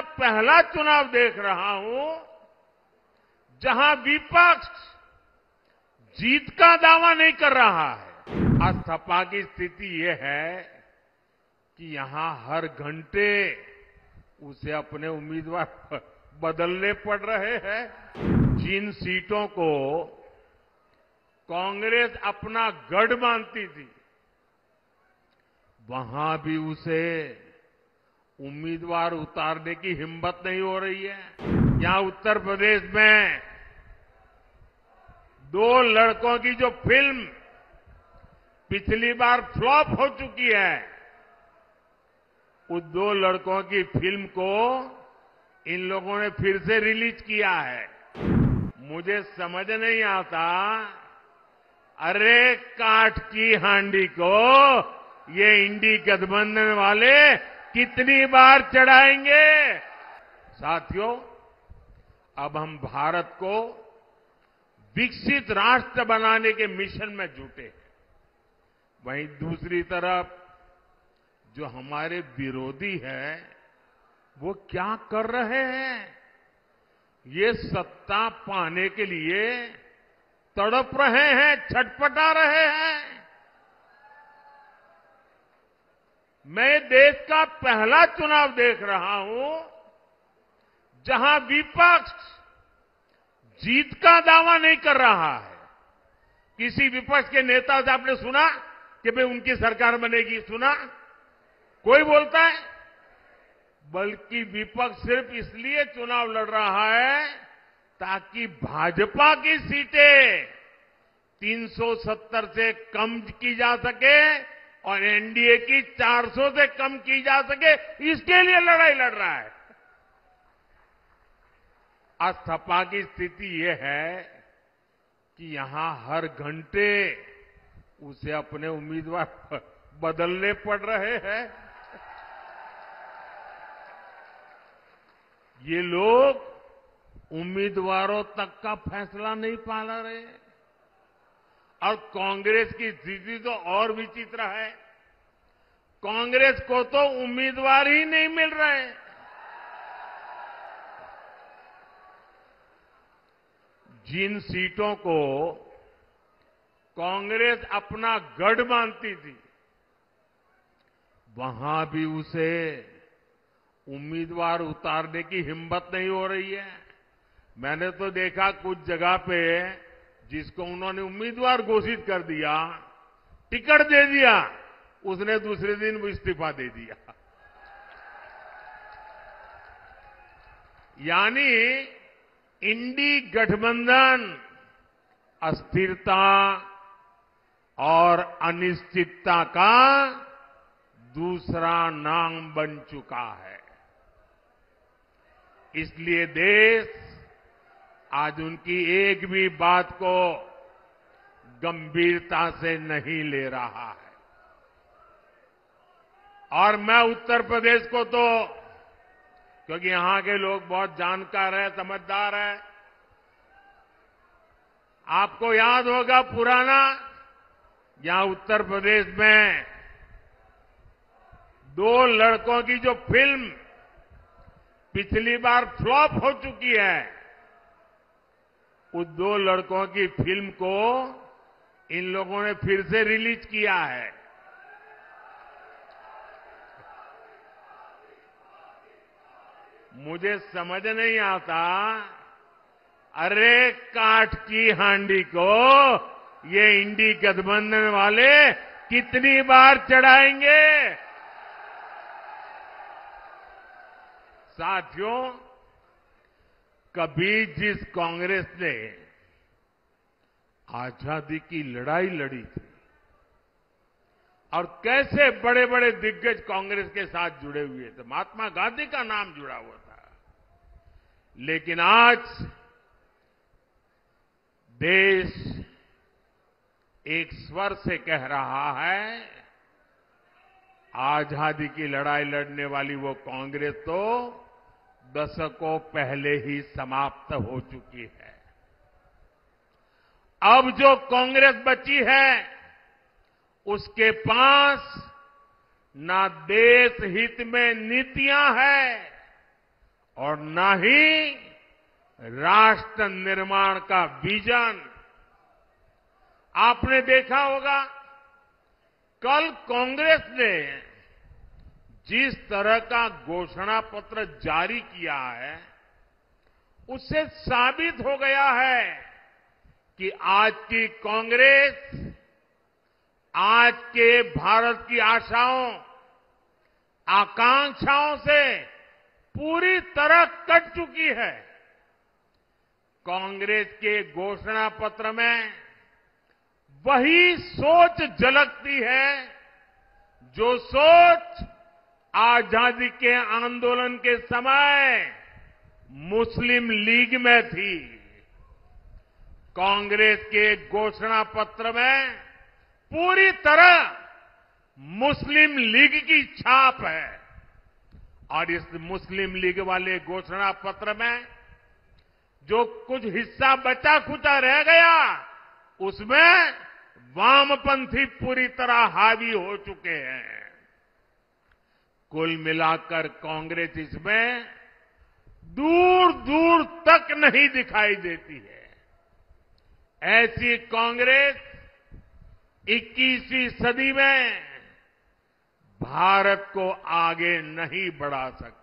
का पहला चुनाव देख रहा हूं जहां विपक्ष जीत का दावा नहीं कर रहा है। आज सपा की स्थिति यह है कि यहां हर घंटे उसे अपने उम्मीदवार बदलने पड़ रहे हैं। जिन सीटों को कांग्रेस अपना गढ़ मानती थी, वहां भी उसे उम्मीदवार उतारने की हिम्मत नहीं हो रही है। यहां उत्तर प्रदेश में 2 लड़कों की जो फिल्म पिछली बार फ्लॉप हो चुकी है, उस 2 लड़कों की फिल्म को इन लोगों ने फिर से रिलीज किया है। मुझे समझ नहीं आता, अरे काठ की हांडी को ये इंडी गठबंधन वाले कितनी बार चढ़ाएंगे। साथियों, अब हम भारत को विकसित राष्ट्र बनाने के मिशन में जुटे हैं। वहीं दूसरी तरफ जो हमारे विरोधी हैं, वो क्या कर रहे हैं? ये सत्ता पाने के लिए तड़प रहे हैं, छटपटा रहे हैं। मैं देश का पहला चुनाव देख रहा हूं जहां विपक्ष जीत का दावा नहीं कर रहा है। किसी विपक्ष के नेता से आपने सुना कि भाई उनकी सरकार बनेगी? सुना? कोई बोलता है? बल्कि विपक्ष सिर्फ इसलिए चुनाव लड़ रहा है ताकि भाजपा की सीटें 370 से कम की जा सके और एनडीए की 400 से कम की जा सके, इसके लिए लड़ाई लड़ रहा है। आज सपा की स्थिति यह है कि यहां हर घंटे उसे अपने उम्मीदवार बदलने पड़ रहे हैं। ये लोग उम्मीदवारों तक का फैसला नहीं पा रहे। और कांग्रेस की स्थिति तो और विचित्र है। कांग्रेस को तो उम्मीदवार ही नहीं मिल रहे। जिन सीटों को कांग्रेस अपना गढ़ मानती थी, वहां भी उसे उम्मीदवार उतारने की हिम्मत नहीं हो रही है। मैंने तो देखा कुछ जगह पे जिसको उन्होंने उम्मीदवार घोषित कर दिया, टिकट दे दिया, उसने दूसरे दिन वो इस्तीफा दे दिया। यानी इंडी गठबंधन अस्थिरता और अनिश्चितता का दूसरा नाम बन चुका है। इसलिए देश आज उनकी एक भी बात को गंभीरता से नहीं ले रहा है। और मैं उत्तर प्रदेश को तो, क्योंकि यहां के लोग बहुत जानकार हैं, समझदार हैं, आपको याद होगा पुराना, यहां उत्तर प्रदेश में 2 लड़कों की जो फिल्म पिछली बार फ्लॉप हो चुकी है, उस 2 लड़कों की फिल्म को इन लोगों ने फिर से रिलीज किया है। मुझे समझ नहीं आता, अरे काठ की हांडी को ये इंडी गठबंधन वाले कितनी बार चढ़ाएंगे। साथियों, कभी जिस कांग्रेस ने आजादी की लड़ाई लड़ी थी और कैसे बड़े बड़े दिग्गज कांग्रेस के साथ जुड़े हुए थे, महात्मा गांधी का नाम जुड़ा हुआ था, लेकिन आज देश एक स्वर से कह रहा है, आजादी की लड़ाई लड़ने वाली वो कांग्रेस तो दशकों पहले ही समाप्त हो चुकी है। अब जो कांग्रेस बची है, उसके पास ना देश हित में नीतियां हैं, और न ही राष्ट्र निर्माण का विजन। आपने देखा होगा कल कांग्रेस ने जिस तरह का घोषणा पत्र जारी किया है, उससे साबित हो गया है कि आज की कांग्रेस आज के भारत की आशाओं, आकांक्षाओं से पूरी तरह कट चुकी है। कांग्रेस के घोषणा पत्र में वही सोच झलकती है जो सोच आजादी के आंदोलन के समय मुस्लिम लीग में थी। कांग्रेस के घोषणा पत्र में पूरी तरह मुस्लिम लीग की छाप है और इस मुस्लिम लीग वाले घोषणा पत्र में जो कुछ हिस्सा बचा खुचा रह गया, उसमें वामपंथी पूरी तरह हावी हो चुके हैं। कुल मिलाकर कांग्रेस इसमें दूर दूर तक नहीं दिखाई देती है। ऐसी कांग्रेस 21वीं सदी में भारत को आगे नहीं बढ़ा सकती।